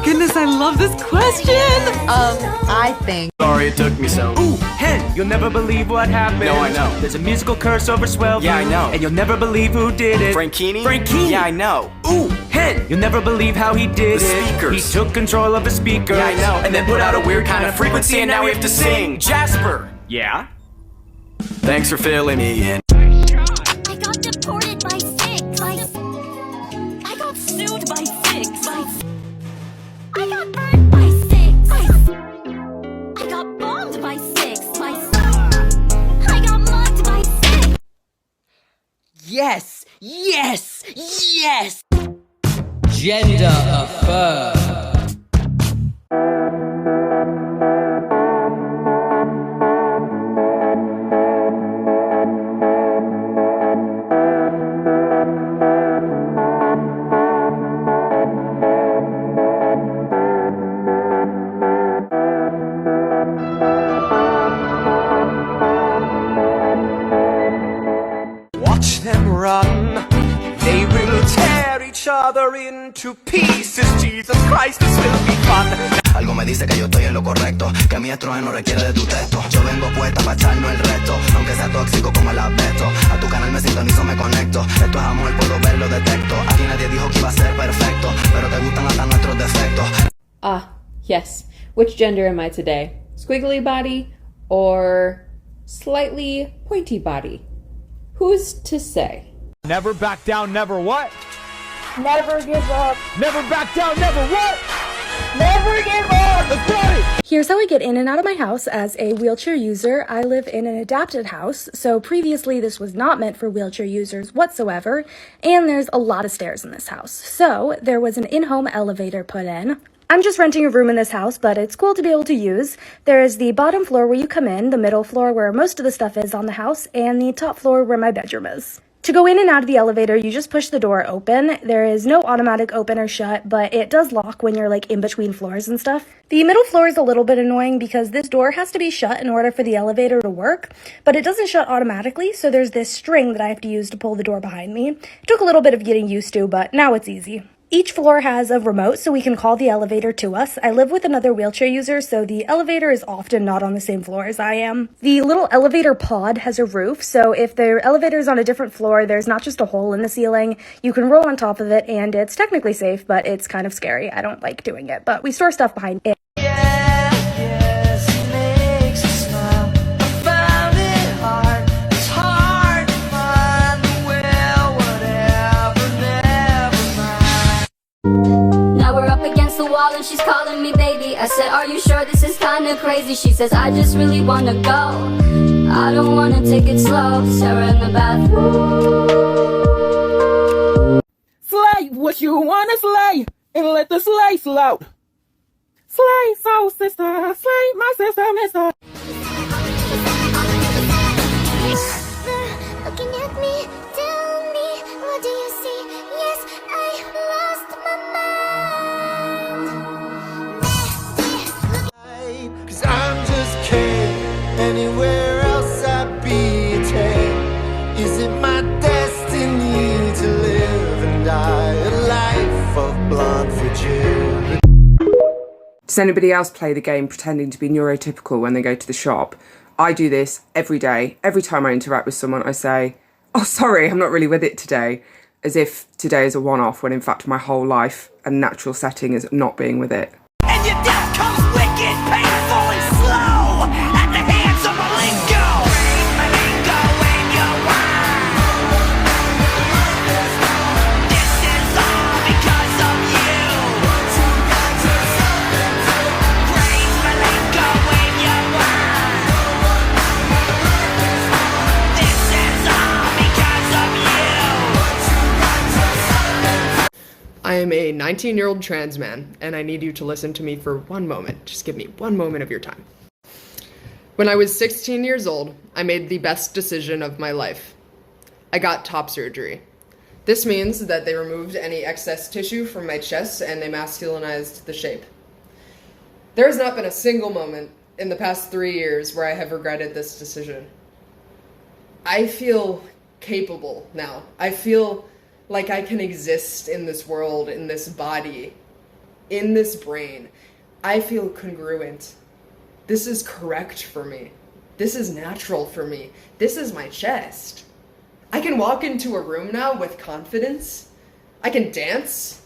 goodness, I love this question. I think. Sorry it took me so. Ooh, Hen, you'll never believe what happened. No, I know. There's a musical curse over Swellview. Yeah, I know. And you'll never believe who did it. Frankini? Frankini. Yeah, I know. Ooh, Hen, you'll never believe how he did The it. speakers. He took control of the speakers. Yeah, I know. And then put out a weird kind of frequency and now we have to sing. Jasper! Yeah? Thanks for filling me in. I got deported by six. I got sued by six. I got burned by six. I got bombed by six. I got mugged by six. Yes, yes, yes. Gender affirmed. Watch them run. They will tear each other into pieces. Jesus Christ, this will be fun. Algo me dice que yo estoy en lo correcto, que mi estruendo no requiere de tu texto. Yo vengo puesta para echarnos el resto, aunque sea tóxico como el asbesto. A tu canal me sintonizo, me conecto. Esto es amor, puedo verlo, detecto. Aquí nadie dijo que iba a ser perfecto, pero te gustan hasta nuestros defectos. Ah, yes. Which gender am I today? Squiggly body or slightly pointy body? Who's to say? Never back down, never what? Never give up. Never back down, never what? Never give up. Let's party! Here's how I get in and out of my house as a wheelchair user. I live in an adapted house, so previously this was not meant for wheelchair users whatsoever, and there's a lot of stairs in this house. So there was an in-home elevator put in. I'm just renting a room in this house, but it's cool to be able to use. There is the bottom floor where you come in, the middle floor where most of the stuff is on the house, and the top floor where my bedroom is. To go in and out of the elevator, you just push the door open. There is no automatic open or shut, but it does lock when you're like in between floors and stuff. The middle floor is a little bit annoying because this door has to be shut in order for the elevator to work, but it doesn't shut automatically, so there's this string that I have to use to pull the door behind me. It took a little bit of getting used to, but now it's easy. Each floor has a remote, so we can call the elevator to us. I live with another wheelchair user, so the elevator is often not on the same floor as I am. The little elevator pod has a roof, so if the elevator is on a different floor, there's not just a hole in the ceiling. You can roll on top of it, and it's technically safe, but it's kind of scary. I don't like doing it, but we store stuff behind it. And she's calling me baby. I said, are you sure this is kinda crazy? She says, I just really wanna go. I don't wanna take it slow. Sarah in the bathroom. Slay what you wanna slay, and let the slay slow. Slay, soul sister, slay my sister, mister. Looking at me, tell me, what do you see? Yes, I lost my mind. Cause I'm just kidding. Anywhere else I'd be a 10. Is it my destiny to live and die a life of blonde fragility? Does anybody else play the game pretending to be neurotypical when they go to the shop? I do this every day. Every time I interact with someone, I say, oh, sorry, I'm not really with it today. As if today is a one-off, when in fact my whole life and natural setting is not being with it. And your death comes wicked, painful, and slow at the hands of Malenko. Malenko in your mind. This is all because of you. Praise Malenko in your mind. This is all because of you. I am a 19-year-old trans man, and I need you to listen to me for one moment. Just give me one moment of your time. When I was 16 years old, I made the best decision of my life. I got top surgery. This means that they removed any excess tissue from my chest and they masculinized the shape. There has not been a single moment in the past 3 years where I have regretted this decision. I feel capable now. I feel like I can exist in this world, in this body, in this brain, I feel congruent. This is correct for me. This is natural for me. This is my chest. I can walk into a room now with confidence. I can dance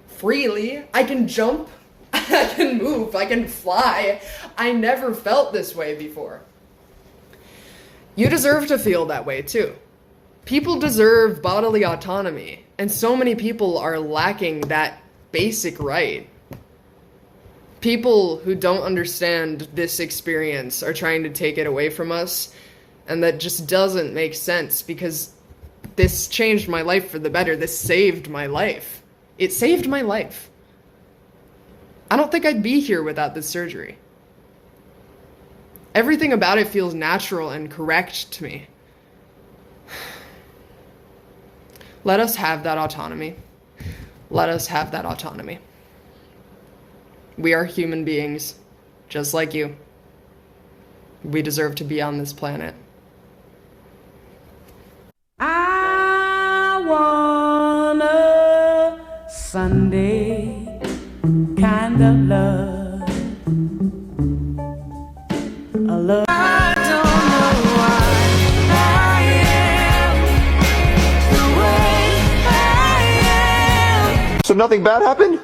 freely. I can jump. I can move. I can fly. I never felt this way before. You deserve to feel that way too. People deserve bodily autonomy, and so many people are lacking that basic right. People who don't understand this experience are trying to take it away from us, and that just doesn't make sense because this changed my life for the better. This saved my life. It saved my life. I don't think I'd be here without this surgery. Everything about it feels natural and correct to me. Let us have that autonomy. Let us have that autonomy. We are human beings, just like you. We deserve to be on this planet. I want a Sunday kind of love. A love I don't know why I am the way I am. So nothing bad happened?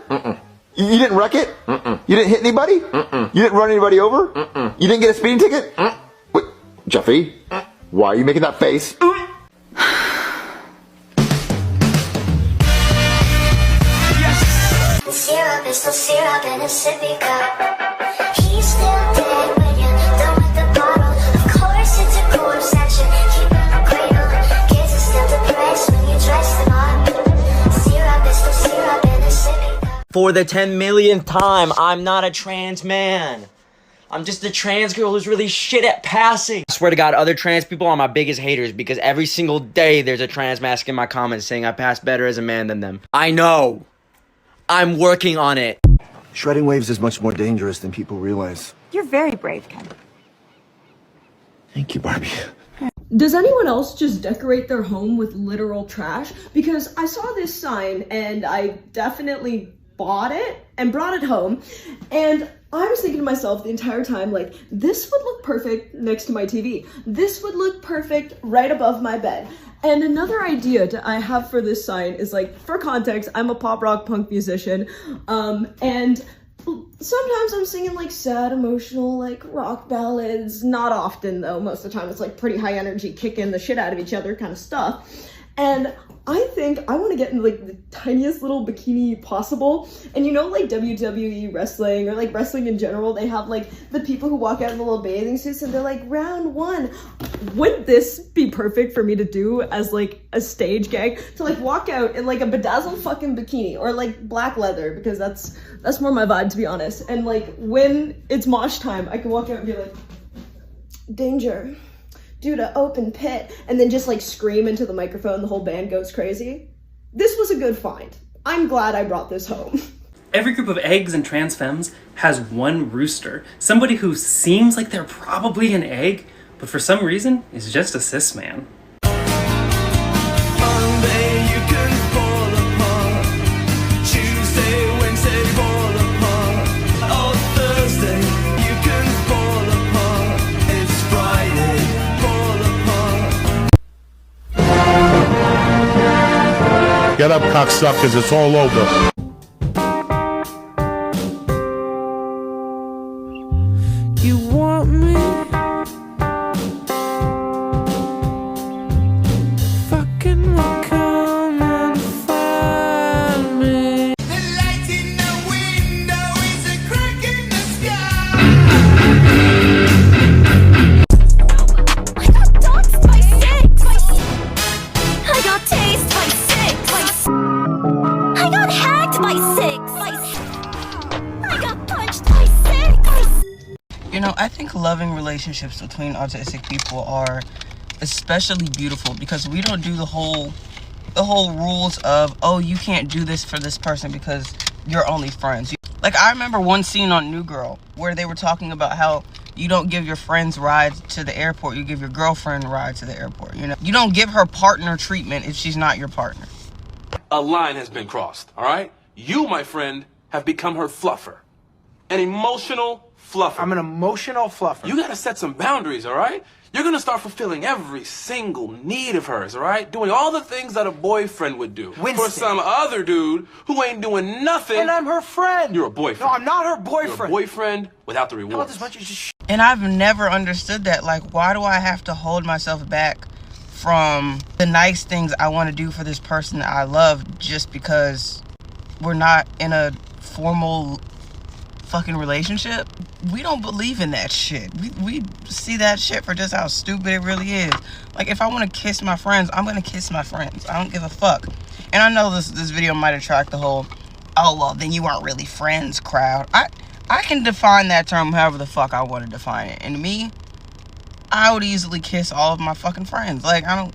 You didn't wreck it? You didn't hit anybody? You didn't run anybody over? You didn't get a speeding ticket? Wait, Jeffy, why are you making that face? Syrup is still syrup in a sippy cup. He's still dead when you're done with the bottle. Of course it's a corpse that you keep in a cradle. Kids are still depressed when you dress them up. Syrup is still syrup in a sippy cup. For the 10 millionth time, I'm not a trans man. I'm just a trans girl who's really shit at passing. I swear to God, other trans people are my biggest haters because every single day there's a trans mask in my comments saying I pass better as a man than them. I know. I'm working on it. Shredding waves is much more dangerous than people realize. You're very brave, Ken. Thank you, Barbie. Does anyone else just decorate their home with literal trash? Because I saw this sign and I definitely bought it and brought it home, and I was thinking to myself the entire time, like, this would look perfect next to my TV. This would look perfect right above my bed. And another idea I have for this sign is, like, for context, I'm a pop rock punk musician, and sometimes I'm singing like sad, emotional, like rock ballads. Not often though. Most of the time it's like pretty high energy, kicking the shit out of each other kind of stuff. And I think I want to get in like the tiniest little bikini possible. And you know, like WWE wrestling or like wrestling in general, they have like the people who walk out in the little bathing suits and they're like, round one. Would this be perfect for me to do as like a stage gag? To like walk out in like a bedazzled fucking bikini or like black leather, because that's more my vibe, to be honest. And like when it's mosh time, I can walk out and be like, danger. Due to open pit, and then just like scream into the microphone, the whole band goes crazy. This was a good find. I'm glad I brought this home. Every group of eggs and trans femmes has one rooster. Somebody who seems like they're probably an egg, but for some reason is just a cis man. Get up, cocksuckers, it's all over. You want me? Fucking will come and find me. The light in the window is a crack in the sky. I got doxed by 6. I got tased by 6. I got hacked by 6. I got punched by 6. You know, I think loving relationships between autistic people are especially beautiful because we don't do the whole rules of, oh, you can't do this for this person because you're only friends. Like, I remember one scene on New Girl where they were talking about how you don't give your friends rides to the airport, you give your girlfriend a ride to the airport, you know? You don't give her partner treatment if she's not your partner. A line has been crossed, all right? You, my friend, have become her fluffer. An emotional fluffer. I'm an emotional fluffer. You gotta set some boundaries, all right? You're gonna start fulfilling every single need of hers, all right? Doing all the things that a boyfriend would do. For some other dude who ain't doing nothing. And I'm her friend. You're a boyfriend. No, I'm not her boyfriend. You're a boyfriend without the rewards. And I've never understood that. Like, why do I have to hold myself back from the nice things I want to do for this person that I love just because we're not in a formal fucking relationship? We don't believe in that shit. We see that shit for just how stupid it really is. Like, if I want to kiss my friends, I'm gonna kiss my friends. I don't give a fuck. And I know this video might attract the whole, oh well, then you aren't really friends crowd. I can define that term however the fuck I want to define it. And to me, I would easily kiss all of my fucking friends. Like, I don't,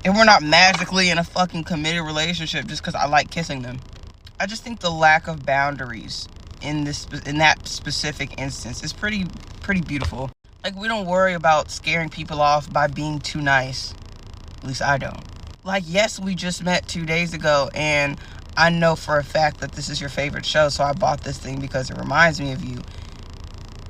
and we're not magically in a fucking committed relationship just because I like kissing them. I just think the lack of boundaries in that specific instance is pretty beautiful. Like, we don't worry about scaring people off by being too nice. At least I don't. Like, yes, we just met 2 days ago, and I know for a fact that this is your favorite show, so I bought this thing because it reminds me of you.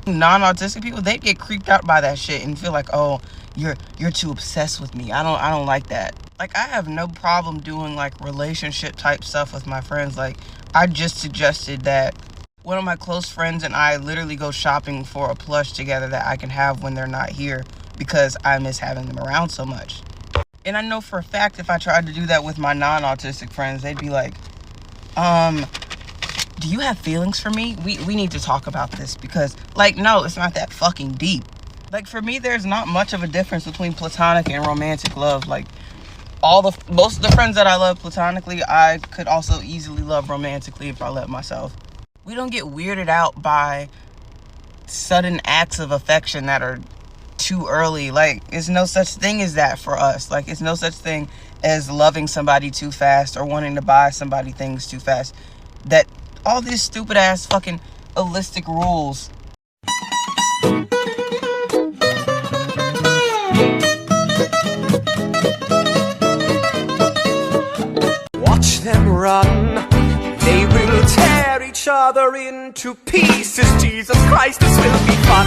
Non-autistic people, they get creeped out by that shit and feel like, oh, you're too obsessed with me. I don't like that. Like, I have no problem doing like relationship type stuff with my friends. Like, I just suggested that one of my close friends and I literally go shopping for a plush together that I can have when they're not here because I miss having them around so much. And I know for a fact if I tried to do that with my non-autistic friends, they'd be like, do you have feelings for me? We need to talk about this because, like, no, it's not that fucking deep. Like, for me, there's not much of a difference between platonic and romantic love. Like, most of the friends that I love platonically, I could also easily love romantically if I let myself. We don't get weirded out by sudden acts of affection that are too early. Like, it's no such thing as that for us. Like, it's no such thing as loving somebody too fast or wanting to buy somebody things too fast. That all these stupid ass fucking holistic rules. Watch them run. They will tear each other into pieces. Jesus Christ, this will be fun.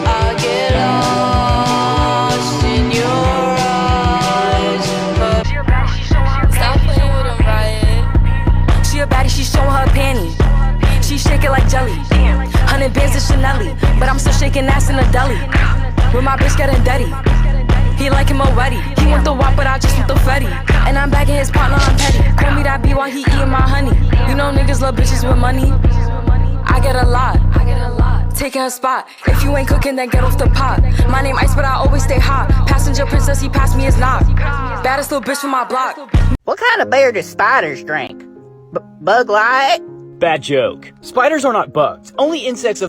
I get lost in your eyes. Stop playing with them, Riot. She a baddie, she showing her panties. She shake it like jelly. 100 bands of Chanel, but I'm still shaking ass in a deli. With my bitch getting dirty. He like him already. He want the wop, but I just want the fetty. And I'm bagging his partner, I'm petty. Call me that B while he eating my honey. You know niggas love bitches with money. I get a lot. Taking her spot. If you ain't cooking, then get off the pot. My name Ice, but I always stay hot. Passenger princess, he passed me his knock. Baddest little bitch from my block. What kind of beer do spiders drink? Bug Light? Bad joke. Spiders are not bugs. Only insects of...